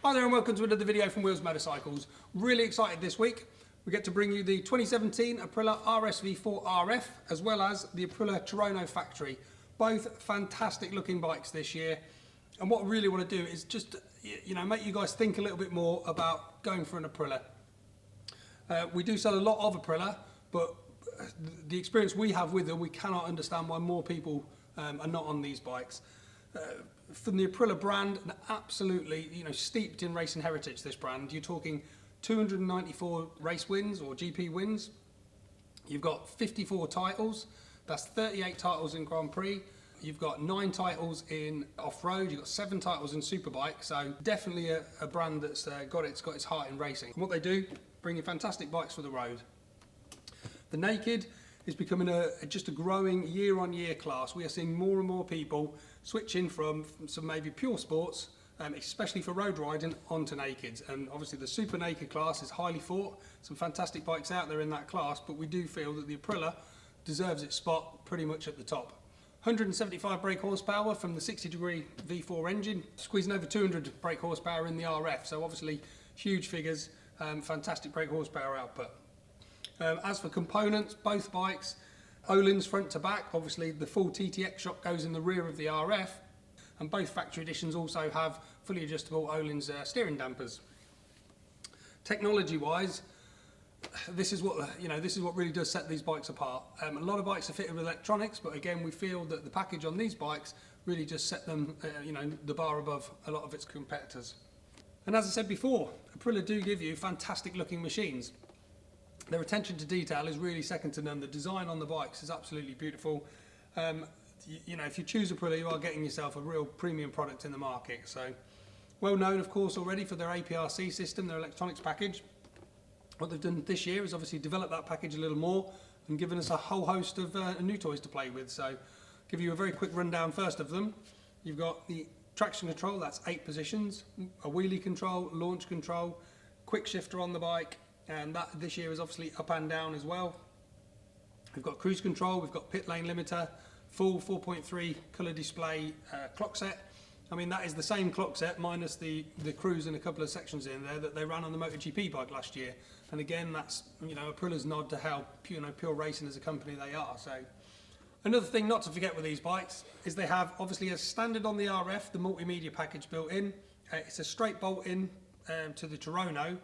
Hi there and welcome to another video from Wheels Motorcycles. Really excited this week. We get to bring you the 2017 Aprilia RSV4 RF as well as the Aprilia Tuono factory. Both fantastic looking bikes this year. And what I really want to do is just, make you guys think a little bit more about going for an Aprilia. We do sell a lot of Aprilia, but the experience we have with them, we cannot understand why more people are not on these bikes. From the Aprilia brand, and absolutely, steeped in racing heritage, this brand. You're talking 294 race wins or GP wins. You've got 54 titles. That's 38 titles in Grand Prix. You've got 9 titles in off-road. You've got 7 titles in superbike. So definitely a brand that's got its heart in racing. And what they do, bring you fantastic bikes for the road. The Naked is becoming just a growing year-on-year class. We are seeing more and more people switching from some maybe pure sports, especially for road riding, onto Nakeds. And obviously the Super Naked class is highly fought. Some fantastic bikes out there in that class, but we do feel that the Aprilia deserves its spot pretty much at the top. 175 brake horsepower from the 60-degree V4 engine, squeezing over 200 brake horsepower in the RF. So obviously huge figures, fantastic brake horsepower output. As for components, both bikes, Öhlins front to back. Obviously the full TTX shock goes in the rear of the RF, and both factory editions also have fully adjustable Öhlins steering dampers. Technology wise, this is what really does set these bikes apart. A lot of bikes are fitted with electronics, but again we feel that the package on these bikes really just set them the bar above a lot of its competitors. And as I said before, Aprilia do give you fantastic looking machines. Their attention to detail is really second to none. The design on the bikes is absolutely beautiful. If you choose Aprilia, you are getting yourself a real premium product in the market. So, well known, of course, already for their APRC system, their electronics package. What they've done this year is obviously develop that package a little more and given us a whole host of new toys to play with. So, give you a very quick rundown first of them. You've got the traction control, that's 8 positions, a wheelie control, launch control, quick shifter on the bike, and that this year is obviously up and down as well. We've got cruise control, we've got pit lane limiter, full 4.3 colour display clock set. I mean, that is the same clock set minus the cruise and a couple of sections in there that they ran on the MotoGP bike last year. And again, that's Aprilia's nod to how pure racing as a company they are. So another thing not to forget with these bikes is they have obviously as standard on the RF the multimedia package built in. It's a straight bolt in to the Tuono.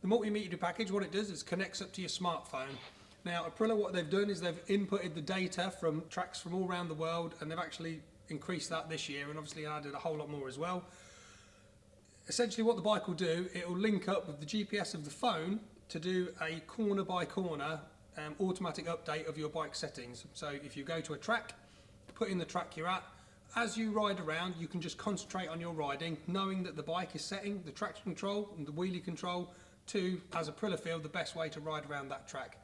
The multimedia package, what it does is connects up to your smartphone. Now Aprilia, what they've done is they've inputted the data from tracks from all around the world, and they've actually increased that this year and obviously added a whole lot more as well. Essentially what the bike will do, it will link up with the GPS of the phone to do a corner by corner automatic update of your bike settings. So if you go to a track, put in the track you're at, as you ride around you can just concentrate on your riding, knowing that the bike is setting the traction control and the wheelie control to, as Aprilia feel, the best way to ride around that track.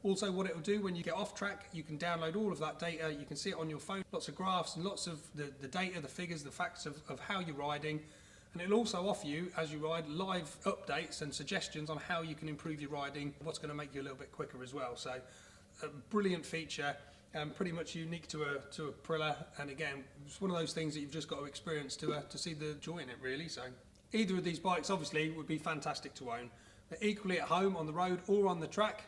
Also what it will do when you get off track, you can download all of that data, you can see it on your phone, lots of graphs and lots of the data, the figures, the facts of how you're riding, and it'll also offer you, as you ride, live updates and suggestions on how you can improve your riding, what's going to make you a little bit quicker as well. So a brilliant feature, pretty much unique to Aprilia, and again, it's one of those things that you've just got to experience to see the joy in it really. So either of these bikes obviously would be fantastic to own. They're equally at home on the road or on the track.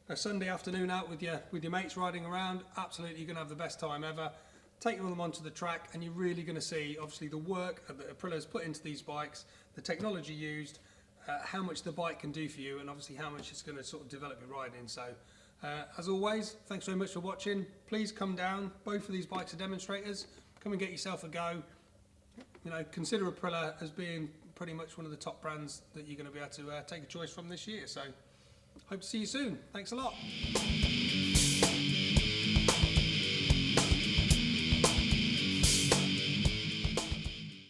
A Sunday afternoon out with your mates riding around, absolutely you're going to have the best time ever. Take them onto the track and you're really going to see obviously the work that Aprilia's put into these bikes, the technology used, how much the bike can do for you, and obviously how much it's going to sort of develop your riding. So as always, thanks very much for watching. Please come down, both of these bikes are demonstrators. Come and get yourself a go. Consider Aprilia as being pretty much one of the top brands that you're going to be able to take a choice from this year. So hope to see you soon. Thanks a lot.